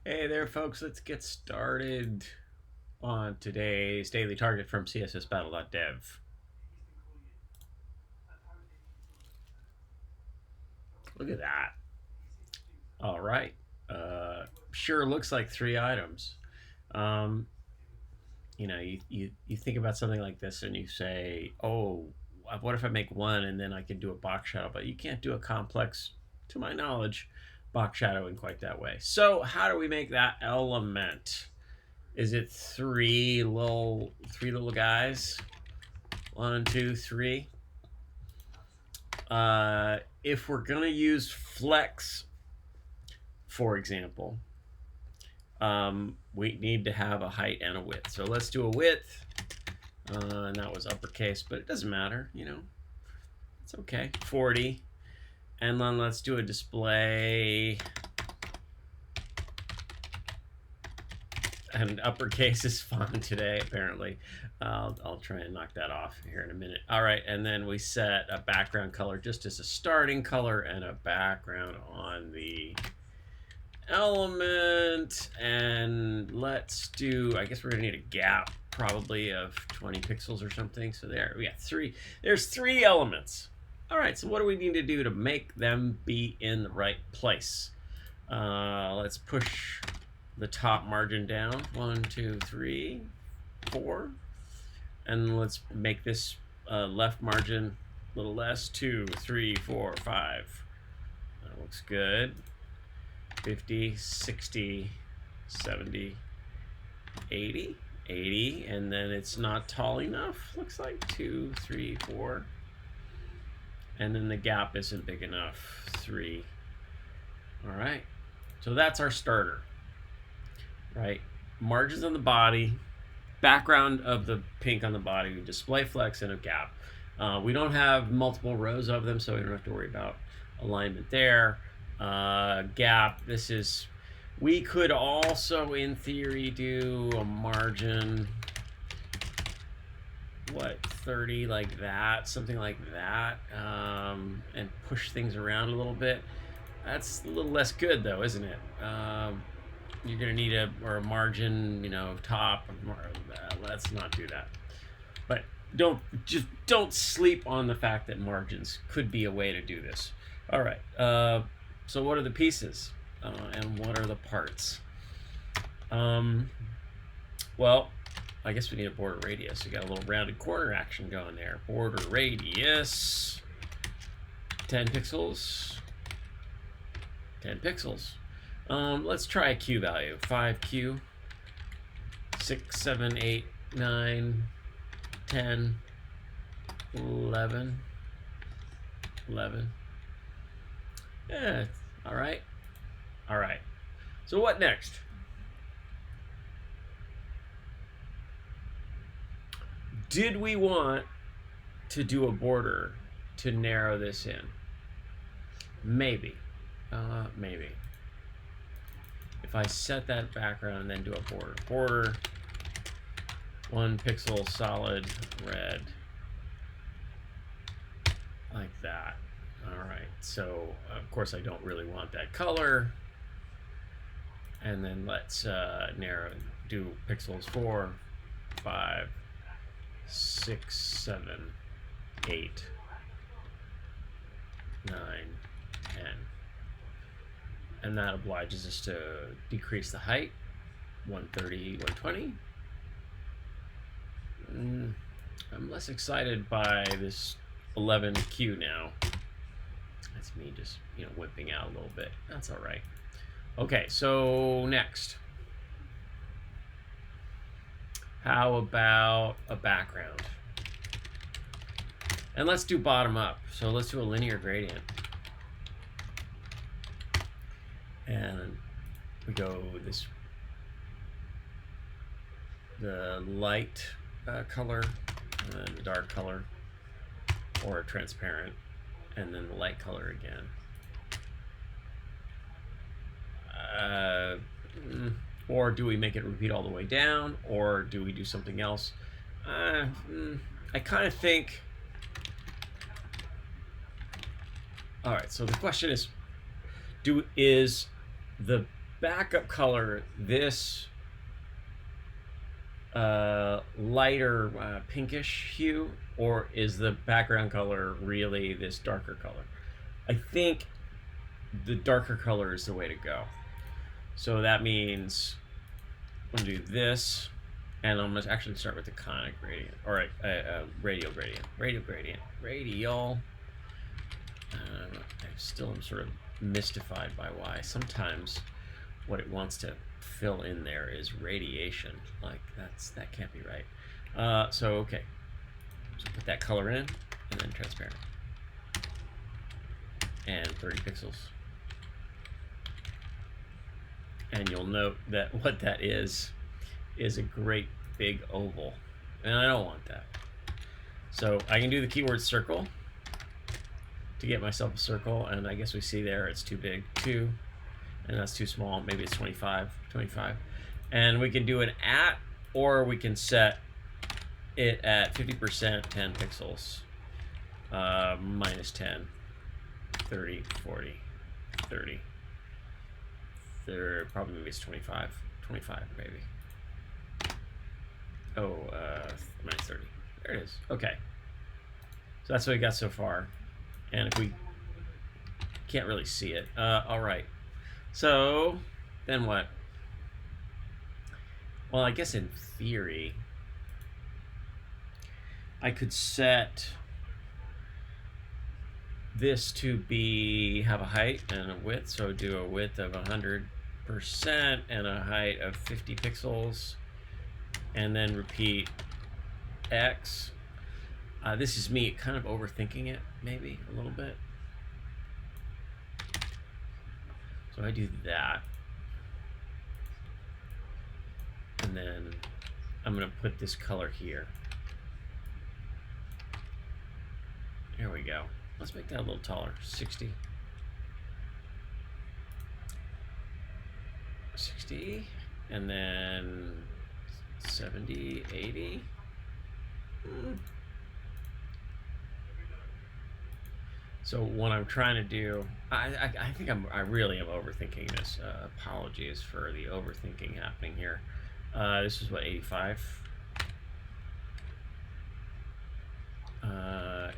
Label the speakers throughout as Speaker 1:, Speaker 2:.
Speaker 1: Hey there, folks. Let's get started on today's daily target from CSSBattle.dev. Look at that. All right. Sure looks like 3 items. Um, you think about something like this and you say, oh, what if I make one and then I can do a box shadow? But you can't do a complex, to my knowledge, box shadow in quite that way. So how do we make that element? Is it three little guys? 1, 2, 3. If we're gonna use flex, for example, we need to have a height and a width. So let's do a width, and that was uppercase, but it doesn't matter. It's okay. 40, and then let's do a display. And uppercase is fun today, apparently. I'll try and knock that off here in a minute. All right, and then we set a background color just as a starting color and a background on the element. And let's do, I guess we're gonna need a gap probably of 20 pixels or something. So there, we got three. There's 3 elements. All right, so what do we need to do to make them be in the right place? Let's push the top margin down. 1, 2, 3, 4. And let's make this left margin a little less. 2, 3, 4, 5. That looks good. 50, 60, 70, 80. 80. And then it's not tall enough. Looks like 2, 3, 4. And then the gap isn't big enough. 3. All right. So that's our starter. Right, margins on the body, background of the pink on the body, display flex, and a gap. We don't have multiple rows of them, so we don't have to worry about alignment there. Gap, we could also, in theory, do a margin, 30, like that, something like that, and push things around a little bit. That's a little less good, though, isn't it? You're gonna need a margin, top. Let's not do that. But don't sleep on the fact that margins could be a way to do this. All right. So what are the pieces, and what are the parts? Well, I guess we need a border radius. We got a little rounded corner action going there. Border radius, 10 pixels. 10 pixels. Let's try a Q value. 5Q, 6, 7, 8, 9, 10, 11. Yeah, all right. All right. So what next? Did we want to do a border to narrow this in? Maybe. Maybe. If I set that background and then do a border, 1 pixel solid red, like that. All right, so of course I don't really want that color. And then let's do pixels 4, 5, 6, 7, 8, 9, 10. And that obliges us to decrease the height, 130, 120. I'm less excited by this 11Q now. That's me just, whipping out a little bit. That's all right. Okay, so next. How about a background? And let's do bottom up. So let's do a linear gradient. And we go with the light color, and then the dark color, or a transparent, and then the light color again. Or do we make it repeat all the way down, or do we do something else? I kind of think... All right, so the question is the backup color this lighter pinkish hue, or is the background color really this darker color? I think the darker color is the way to go. So that means I'm going to do this, and I'm going to actually start with the conic gradient, or a radial gradient. Radial. I still am sort of mystified by why sometimes what it wants to fill in there is radiation. Like that can't be right. So okay, so put that color in, and then transparent, and 30 pixels. And you'll note that what that is a great big oval, and I don't want that. So I can do the keyword circle to get myself a circle, and I guess we see there it's too big, 2, and that's too small. Maybe it's 25. And we can do an at, or we can set it at 50%, 10 pixels, minus 10, 30, 40, 30. There probably maybe it's 25 maybe. Oh, minus 30. There it is. Okay. So that's what we got so far. And if we can't really see it, all right. So then what? Well, I guess in theory, I could set this to have a height and a width. So do a width of 100% and a height of 50 pixels, and then repeat X. This is me kind of overthinking it, maybe a little bit. So I do that. And then I'm going to put this color here. There we go. Let's make that a little taller. 60. 60. And then 70, 80. So what I'm trying to do, I think I really am overthinking this. Apologies for the overthinking happening here. This is what, 85?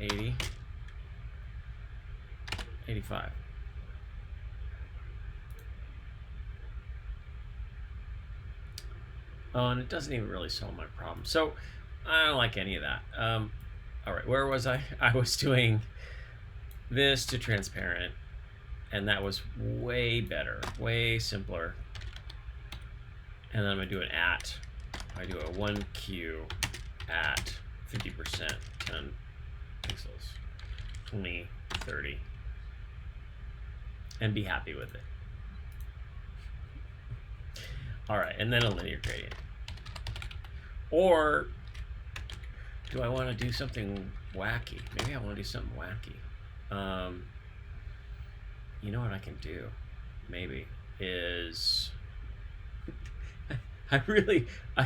Speaker 1: 80? 85. Oh, and it doesn't even really solve my problem. So I don't like any of that. All right, where was I? I was doing this to transparent, and that was way better, way simpler. And then I'm gonna do an at. I do a 1Q at 50%, 10 pixels, 20, 30, and be happy with it. All right, and then a linear gradient. Or do I want to do something wacky? Maybe I want to do something wacky. You know what I can do? Maybe is I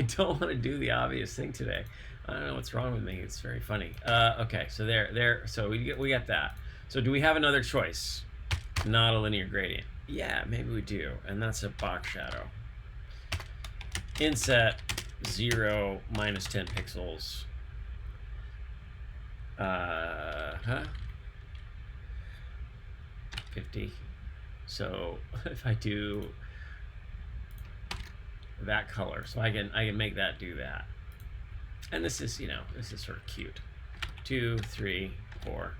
Speaker 1: don't want to do the obvious thing today. I don't know what's wrong with me. It's very funny. Okay, so so we got that. So do we have another choice? Not a linear gradient. Yeah, maybe we do, and that's a box shadow. Inset 0 minus 10 pixels. 50. So if I do that color, so I can make that do that. And this is, this is sort of cute. 2, 3, 4,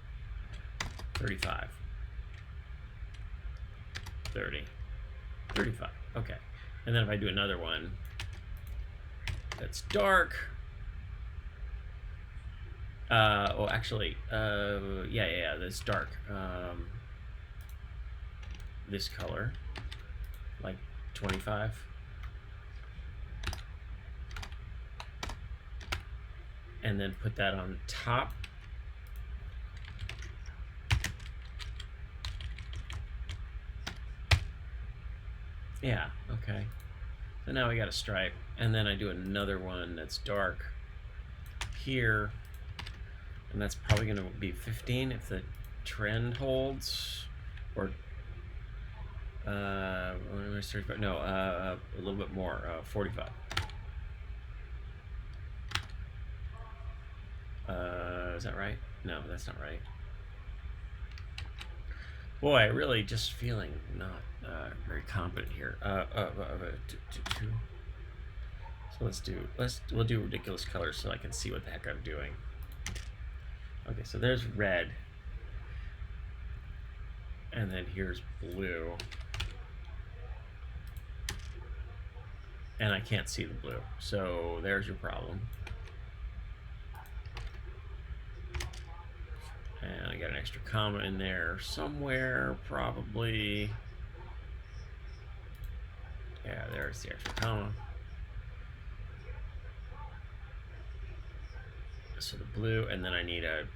Speaker 1: 35, 30, 35. Okay. And then if I do another one that's dark, oh, actually, yeah, that's dark. This color, like 25. And then put that on top. Yeah, okay. So now we got a stripe. And then I do another one that's dark here. And that's probably going to be 15 if the trend holds. Or What am I searching for? No, a little bit more. 45. Is that right? No, that's not right. Boy, really just feeling not very confident here. Two. So we'll do ridiculous colors so I can see what the heck I'm doing. Okay, so there's red. And then here's blue. And I can't see the blue. So there's your problem. And I got an extra comma in there somewhere, probably. Yeah, there's the extra comma. So the blue, and then I need a,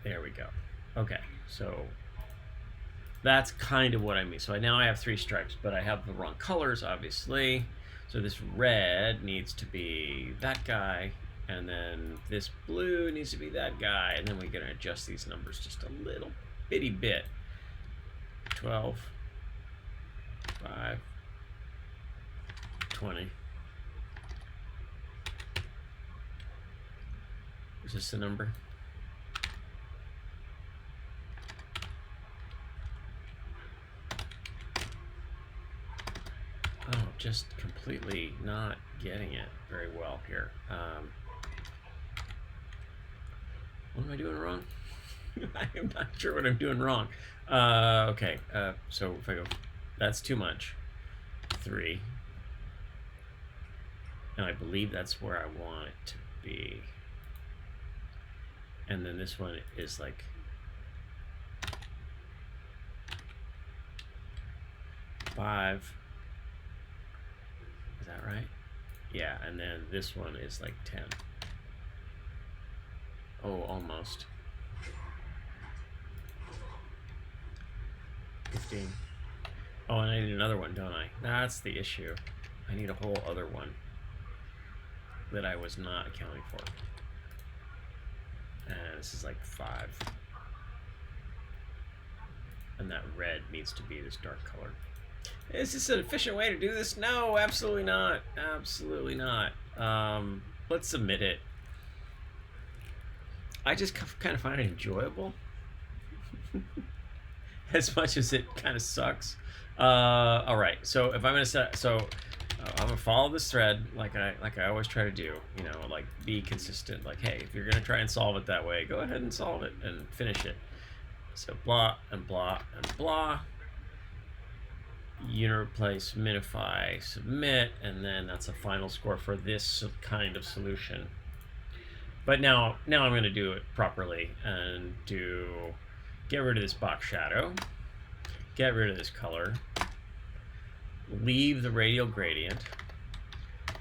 Speaker 1: there we go. Okay, so that's kind of what I mean. So now I have 3 stripes, but I have the wrong colors, obviously. So this red needs to be that guy, and then this blue needs to be that guy, and then we're gonna adjust these numbers just a little bitty bit. 12, 5, 20. Is this the number? Oh, just completely not getting it very well here. What am I doing wrong? I am not sure what I'm doing wrong. Okay, so if I go, that's too much. 3. And I believe that's where I want it to be. And then this one is like 5. Is that right? Yeah, and then this one is like 10. Oh, almost. 15. Oh, and I need another one, don't I? That's the issue. I need a whole other one that I was not accounting for. And this is like 5. And that red needs to be this dark color. Is this an efficient way to do this? No, absolutely not. Absolutely not. Let's submit it. I just kind of find it enjoyable. As much as it kind of sucks. All right, so if I'm gonna set, I'm gonna follow this thread like I always try to do. You know, like be consistent. Like, hey, if you're gonna try and solve it that way, go ahead and solve it and finish it. So blah and blah and blah. Unit replace, minify, submit, and then that's a final score for this kind of solution. But now I'm gonna do it properly and get rid of this box shadow, get rid of this color, leave the radial gradient,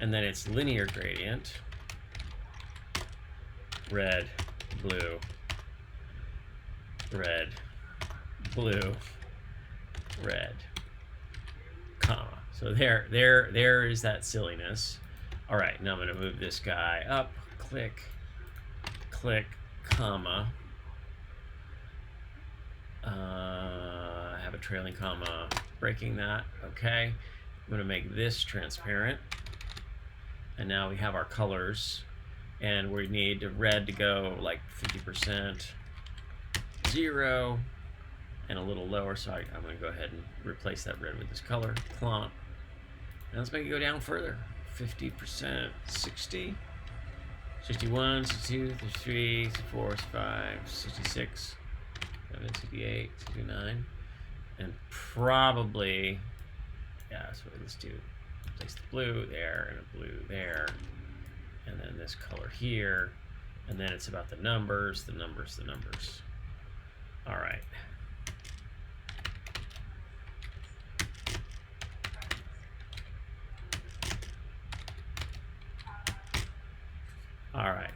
Speaker 1: and then it's linear gradient, red, blue, red, blue, red, comma. So there is that silliness. All right, now I'm gonna move this guy up, click, click, comma. I have a trailing comma breaking that. Okay, I'm going to make this transparent, and now we have our colors, and we need the red to go like 50%, 0, and a little lower. So I'm going to go ahead and replace that red with this color, clomp. Now let's make it go down further. 50%, 60, 61, 62, 63, 64, 65, 66. 68, 69, and probably, yeah, so let's do, place the blue there and a blue there, and then this color here, and then it's about the numbers, the numbers, the numbers. All right. All right.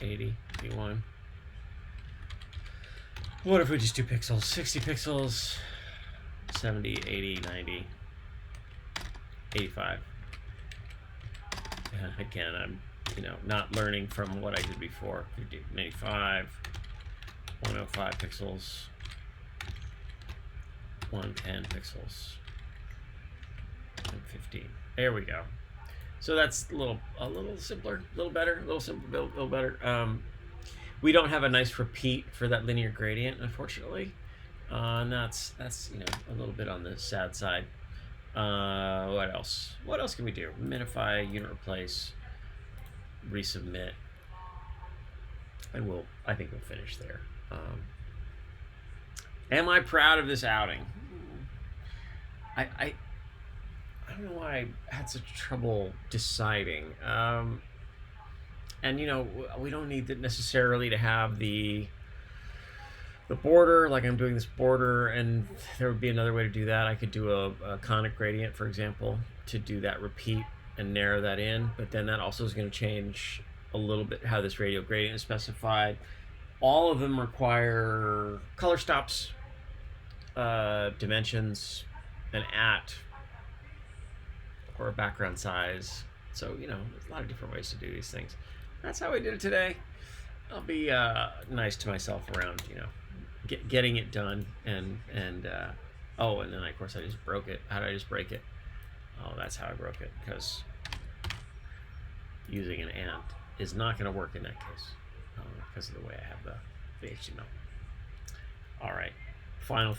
Speaker 1: $80, $81. What if we just do pixels? 60 pixels, 70, 80, 90, 85. And again, I'm you know, not learning from what I did before. 95, 105 pixels, 110 pixels, and 15. There we go. So that's a little simpler, a little better, a little better. We don't have a nice repeat for that linear gradient, unfortunately, and that's you know, a little bit on the sad side. What else? What else can we do? Minify, unit replace, resubmit, and I think we'll finish there. Am I proud of this outing? I don't know why I had such trouble deciding. And you know, we don't need necessarily to have the border, like I'm doing this border, and there would be another way to do that. I could do a conic gradient, for example, to do that repeat and narrow that in, but then that also is going to change a little bit how this radial gradient is specified. All of them require color stops, dimensions, an at, or a background size. So, you know, there's a lot of different ways to do these things. That's how I did it today. I'll be nice to myself around, you know, getting it done. And oh, and then of course I just broke it. How did I just break it? Oh, that's how I broke it, because using an and is not going to work in that case because of the way I have the HTML. All right, final.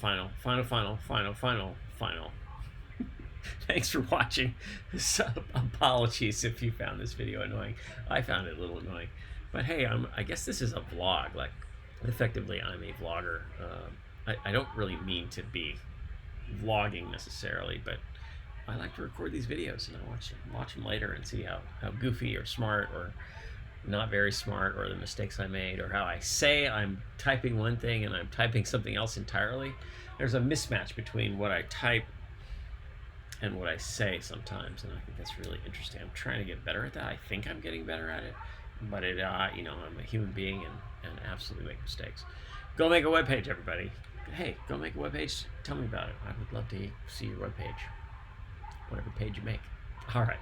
Speaker 1: Thanks for watching. So, apologies if you found this video annoying. I found it a little annoying, but hey, I guess this is a vlog. Like, effectively, I'm a vlogger. I don't really mean to be vlogging necessarily, but I like to record these videos and I watch them later and see how goofy or smart or not very smart, or the mistakes I made, or how I say I'm typing one thing and I'm typing something else entirely. There's a mismatch between what I type and what I say sometimes, and I think that's really interesting. I'm trying to get better at that. I think I'm getting better at it, but it, you know, I'm a human being and absolutely make mistakes. Go make a webpage, everybody. Hey, go make a webpage. Tell me about it. I would love to see your webpage, whatever page you make. All right.